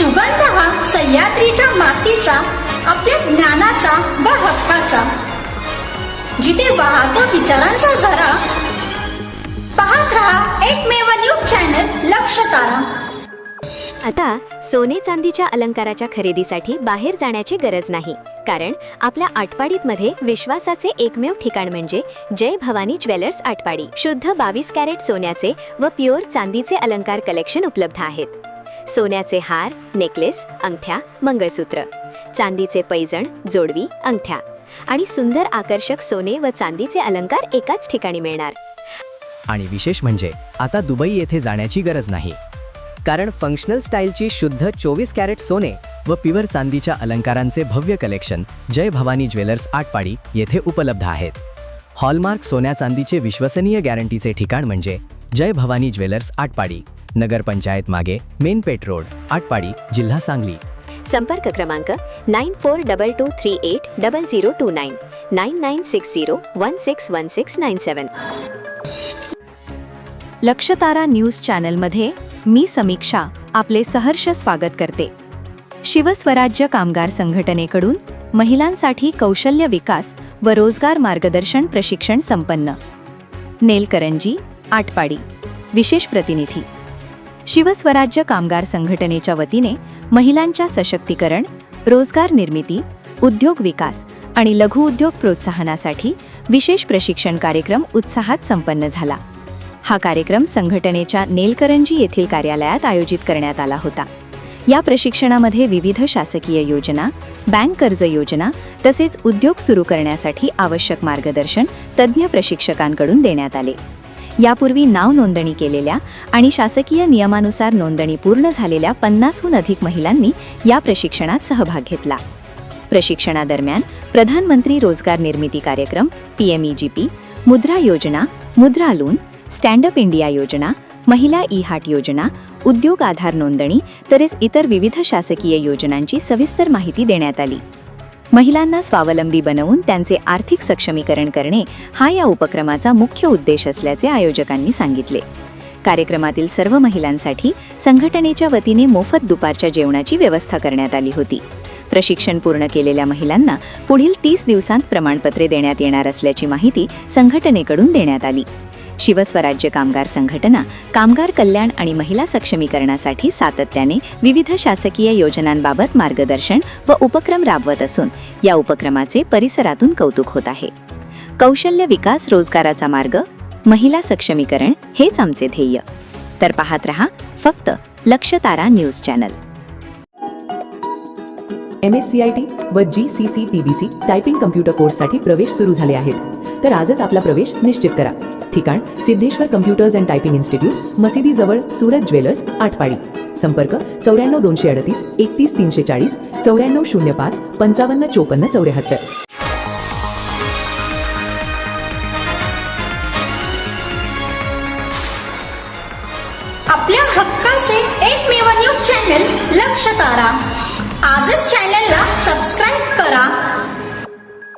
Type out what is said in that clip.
सुगंध हा सह्याद्रीच्या मातीचा, आपल्या ज्ञानाचा व हक्काचा, जिथे वाहतो विचारांचा झरा. पाहत रहा एकमेव न्यूज चॅनल लक्षतारा. आता सोने चांदीच्या अलंकाराच्या खरेदीसाठी बाहेर जाण्याची गरज नाही, कारण आपल्या आटपाडीमध्ये विश्वासाचे एकमेव ठिकाण म्हणजे जय भवानी ज्वेलर्स आटपाडी. शुद्ध 22 कॅरेट सोन्याचे व प्युअर चांदीचे अलंकार कलेक्शन उपलब्ध आहेत. सोन्याचे हार, नेकलेस, अंगठ्या, मंगळसूत्र, चांदीचे पैजण, जोडवी, अंगठ्या आणि सुंदर आकर्षक सोने व चांदीचे अलंकार एकाच ठिकाणी मिळणार. आणि विशेष म्हणजे आता दुबई येथे जाण्याची गरज नाही, कारण फंक्शनल स्टाईलची शुद्ध 24 कॅरेट सोने व प्युअर चांदीच्या अलंकारांचे भव्य कलेक्शन जय भवानी ज्वेलर्स आटपाडी येथे उपलब्ध आहेत. हॉलमार्क सोन्या चांदीचे विश्वसनीय गॅरंटीचे ठिकाण म्हणजे जय भवानी ज्वेलर्स आटपाडी, नगरपंचायत मागे, मेन पेठ रोड, आटपाडी, जिल्हा सांगली. संपर्क क्रमांक 9422380029 9960161697. लक्षतारा न्यूज चॅनलमध्ये मी समीक्षा आपले सहर्ष स्वागत करते. शिवस्वराज्य कामगार संघटनेकडून महिलांसाठी कौशल्य विकास व रोजगार मार्गदर्शन प्रशिक्षण संपन्न. नेलकरंजी, आटपाडी. विशेष प्रतिनिधी. शिवस्वराज्य कामगार संघटनेच्या वतीने महिलांच्या सशक्तीकरण, रोजगार निर्मिती, उद्योग विकास आणि लघुउद्योग प्रोत्साहनासाठी विशेष प्रशिक्षण कार्यक्रम उत्साहात संपन्न झाला. हा कार्यक्रम संघटनेच्या नेलकरंजी येथील कार्यालयात आयोजित करण्यात आला होता. या प्रशिक्षणामध्ये विविध शासकीय योजना, बँक कर्ज योजना तसेच उद्योग सुरू करण्यासाठी आवश्यक मार्गदर्शन तज्ज्ञ प्रशिक्षकांकडून देण्यात आले. यापूर्वी नाव नोंदणी केलेल्या आणि शासकीय नियमानुसार नोंदणी पूर्ण झालेल्या 50हून अधिक महिलांनी या प्रशिक्षणात सहभाग घेतला. प्रशिक्षणादरम्यान प्रधानमंत्री रोजगार निर्मिती कार्यक्रम PMEGP, मुद्रा योजना, मुद्रा लोन, स्टँड अप इंडिया योजना, महिला ई-हाट योजना, उद्योग आधार नोंदणी तसेच इतर विविध शासकीय योजनांची सविस्तर माहिती देण्यात आली. महिलांना स्वावलंबी बनवून त्यांचे आर्थिक सक्षमीकरण करणे हा या उपक्रमाचा मुख्य उद्देश असल्याचे आयोजकांनी सांगितले. कार्यक्रमातील सर्व महिलांसाठी संघटनेच्या वतीने मोफत दुपारच्या जेवणाची व्यवस्था करण्यात आली होती. प्रशिक्षण पूर्ण केलेल्या महिलांना पुढील 30 दिवसांत प्रमाणपत्रे देण्यात येणार असल्याची माहिती संघटनेकडून देण्यात आली. शिवस्वराज्य कामगार संघटना कामगार कल्याण आणि महिला सक्षमीकरणासाठी सातत्याने विविध शासकीय योजनांबाबत मार्गदर्शन व उपक्रम राबवत असून या उपक्रमाचे परिसरातून कौतुक होत आहे. कौशल्य विकास, रोजगाराचा मार्ग, महिला सक्षमीकरण हेच आमचे ध्येय. तर पाहत रहा फक्त लक्षतारा न्यूज चॅनल. MSCIT व GCC-TBC टायपिंग कम्प्युटर कोर्ससाठी प्रवेश सुरू झाले आहेत. तर आजच आपला प्रवेश निश्चित करा. ठिकाण Siddheshwar computers and typing institute, मशिदीजवळ, सूरज ज्वेलर्स आटपाडी. संपर्क 94 238 31 340 9405 55 54 74. आपल्या हक्काचे एकमेव न्यूज चॅनल लक्षतारा. आजच चॅनलला सबस्क्राईब करा